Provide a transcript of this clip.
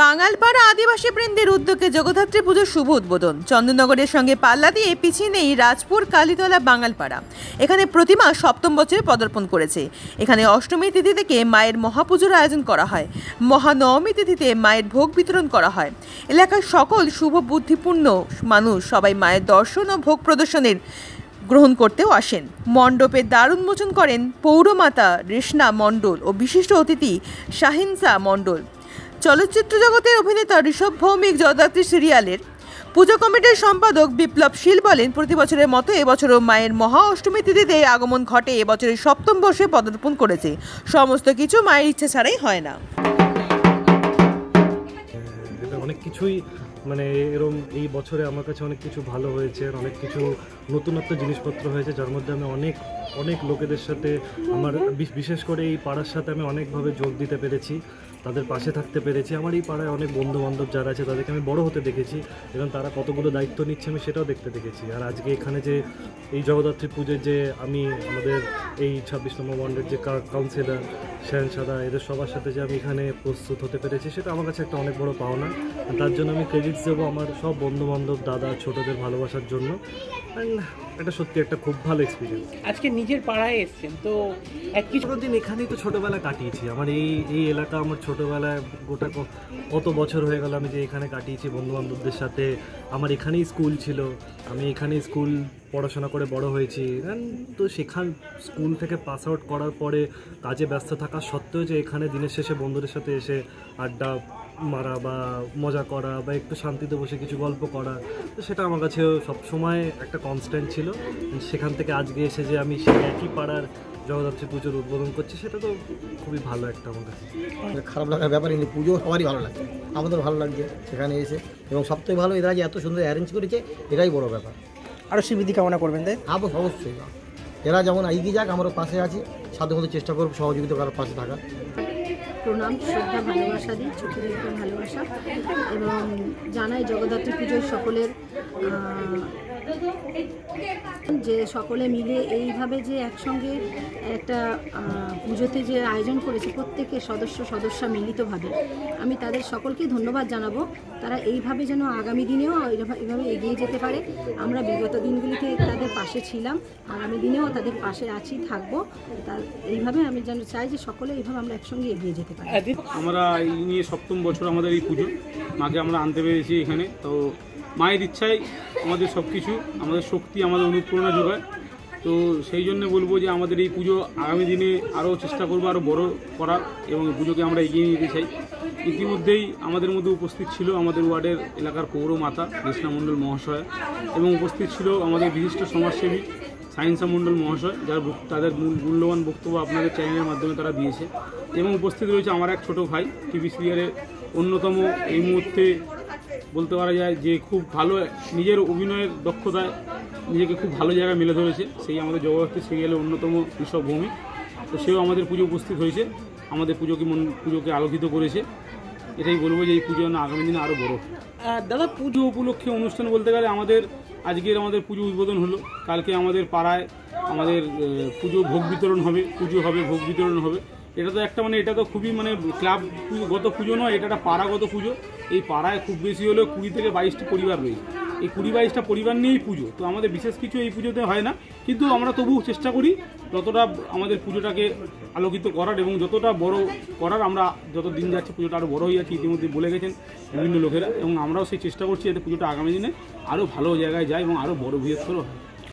বাঙালপাড়া আদিবাসী বৃন্দের উদ্যোগে জগদ্ধাত্রী পুজোর শুভ উদ্বোধন। চন্দননগরের সঙ্গে পাল্লা দিয়ে পিছিয়ে নেই রাজপুর কালীতলা বাঙালপাড়া। এখানে প্রতিমা সপ্তম বছরে পদার্পণ করেছে। এখানে অষ্টমী তিথি থেকে মায়ের মহাপুজোর আয়োজন করা হয়। মহানবমী তিথিতে মায়ের ভোগ বিতরণ করা হয়। এলাকার সকল শুভ বুদ্ধিপূর্ণ মানুষ সবাই মায়ের দর্শন ও ভোগ প্রদর্শনের গ্রহণ করতেও আসেন। মণ্ডপে দ্বার উন্মোচন করেন পৌরমাতা রেশনা মণ্ডল ও বিশিষ্ট অতিথি শাহিনসা মণ্ডল। চলচ্চিত্র জগতের অভিনেতা ঋষভ ভৌমিক জগদ্ধাত্রী সিরিয়ালের পুজো কমিটির সম্পাদক বিপ্লব শীল বলেন, প্রতি বছরের মতো এবছরও মায়ের মহা অষ্টমী তিথিতে আগমন ঘটে। এবছরের সপ্তম বর্ষে পদার্পণ করেছে। সমস্ত কিছু মায়ের ইচ্ছে ছাড়াই হয় না। অনেক কিছুই মানে এরকম এই বছরে আমার কাছে অনেক কিছু ভালো হয়েছে, অনেক কিছু নতুনত্ব জিনিসপত্র হয়েছে, যার মধ্যে আমি অনেক লোকেদের সাথে আমার বিশেষ করে এই পাড়ার সাথে আমি অনেকভাবে যোগ দিতে পেরেছি, তাদের পাশে থাকতে পেরেছি। আমার এই পাড়ায় অনেক বন্ধুবান্ধব যারা আছে তাদেরকে আমি বড় হতে দেখেছি এবং তারা কতগুলো দায়িত্ব নিচ্ছে আমি সেটাও দেখতে দেখেছি। আর আজকে এখানে যে এই জগদ্ধাত্রী পুজোর যে আমি আমাদের এই 26 নম্বর ওয়ার্ডের যে কাউন্সিলর শাহিনসাদা এদের সবার সাথে যে আমি এখানে প্রস্তুত হতে পেরেছি সেটা আমার কাছে একটা অনেক বড় পাওনা। তার জন্য আমি ক্রেডিটস দেবো আমার সব বন্ধুবান্ধব দাদা ছোটদের ভালোবাসার জন্য। এটা সত্যি একটা খুব ভালো এক্সপিরিয়েন্স। আজকে নিজের পাড়ায় এসেছেন তো কিছু দিন এখানেই তো ছোটোবেলা কাটিয়েছি। আমার এই এলাকা আমার ছোটোবেলায় গোটা কত বছর হয়ে গেল আমি যে এখানে কাটিয়েছি বন্ধুবান্ধবদের সাথে। আমার এখানেই স্কুল ছিল, আমি এখানেই স্কুল পড়াশোনা করে বড় হয়েছি। তো সেখান স্কুল থেকে পাস আউট করার পরে কাজে ব্যস্ত থাকা সত্ত্বেও যে এখানে দিনের শেষে বন্ধুদের সাথে এসে আড্ডা মারা বা মজা করা বা একটু শান্তিতে বসে কিছু গল্প করা, তো সেটা আমার কাছে সবসময় একটা কনস্ট্যান্ট ছিল। সেখান থেকে আজকে এসে যে আমি সেই একই পাড়ার জগদ্ধাত্রী পুজোর উদ্বোধন করছি সেটা তো খুবই ভালো একটা আমার কাছে। খারাপ লাগার ব্যাপার নেই, পুজো সবারই ভালো লাগে, আমাদের ভালো লাগছে সেখানে এসে। এবং সবথেকে ভালো এরা যে এত সুন্দর অ্যারেঞ্জ করেছে এটাই বড় ব্যাপার। আরও সুবিধা কামনা করবেন তাই? অবশ্যই এরা যেমন এগিয়ে যাক, আমরা পাশে আছি, সাধ্যমতো চেষ্টা করব সহযোগিতা করার পাশে থাকা। প্রণাম, শ্রদ্ধা, ভালোবাসা দিই, চোখের একটা ভালোবাসা এবং জানাই জগদ্ধাত্রী পুজোর সকলের যে সকলে মিলে এইভাবে যে একসঙ্গে একটা পুজোতে যে আয়োজন করেছে প্রত্যেকে সদস্যা মিলিতভাবে, আমি তাদের সকলকেই ধন্যবাদ জানাবো। তারা এইভাবে যেন আগামী দিনেও এইভাবে এগিয়ে যেতে পারে। আমরা বিগত দিনগুলিতে তাদের পাশে ছিলাম, আগামী দিনেও তাদের পাশে আছি, থাকবো। এইভাবে আমি যেন চাই যে সকলে এইভাবে আমরা একসঙ্গে এগিয়ে যেতে পারি। আমরা এই নিয়ে সপ্তম বছর আমাদের এই পুজো, মাকে আমরা আনতে পেরেছি এখানে। তো মায়ের ইচ্ছাই আমাদের সব কিছু, আমাদের শক্তি, আমাদের অনুপ্রেরণা যোগায়। তো সেই জন্য বলবো যে আমাদের এই পুজো আগামী দিনে আরও চেষ্টা করবো আরও বড় করার এবং পুজোকে আমরা এগিয়ে নিতে চাই। ইতিমধ্যেই আমাদের মধ্যে উপস্থিত ছিল আমাদের ওয়ার্ডের এলাকার পৌরমাতা রেশনা মণ্ডল মহাশয় এবং উপস্থিত ছিল আমাদের বিশিষ্ট সমাজসেবী শাহিনসা মণ্ডল মহাশয়, যারা তাদের মূল্যবান বক্তব্য আপনাদের চ্যানেলের মাধ্যমে তারা দিয়েছে। এবং উপস্থিত রয়েছে আমার এক ছোটো ভাই, টিভি সিরিয়ালের অন্যতম এই মুহূর্তে বলতে পারা যায় যে খুব ভালো নিজের অভিনয়ের দক্ষতায় নিজেকে খুব ভালো জায়গায় মেলে ধরেছে, সেই আমাদের জগদ্ধাত্রী সিরিয়ালের অন্যতম ঋষভ ভৌমিক। তো সেও আমাদের পুজো উপস্থিত হয়েছে, আমাদের পুজোকে আলোকিত করেছে। এটাই বলবো যে এই পুজো আগামী দিনে আরও বড়। দাদা, পুজো উপলক্ষে অনুষ্ঠান বলতে গেলে আমাদের পুজো উদ্বোধন হলো, কালকে আমাদের পাড়ায় আমাদের পুজো ভোগ বিতরণ হবে, ভোগ বিতরণ হবে। এটা তো একটা এটা তো খুবই ক্লাবগত পুজো নয়, এটা একটা পাড়াগত পুজো। এই পাড়ায় খুব বেশি হলেও 20 থেকে 22টি পরিবার রয়েছে। এই 20-22টা পরিবার নিয়েই পুজো। তো আমাদের বিশেষ কিছু এই পুজোতে হয় না, কিন্তু আমরা তবুও চেষ্টা করি যতটা আমাদের পুজোটাকে আলোকিত করার এবং যতটা বড় করার। আমরা যত দিন যাচ্ছে পুজোটা আরও বড় হয়ে যাচ্ছে, ইতিমধ্যে বলে গেছেন বিভিন্ন লোকেরা, এবং আমরাও সেই চেষ্টা করছি যাতে পুজোটা আগামী দিনে আরও ভালো জায়গায় যায় এবং আরও বড় বৃহত্তর হয়।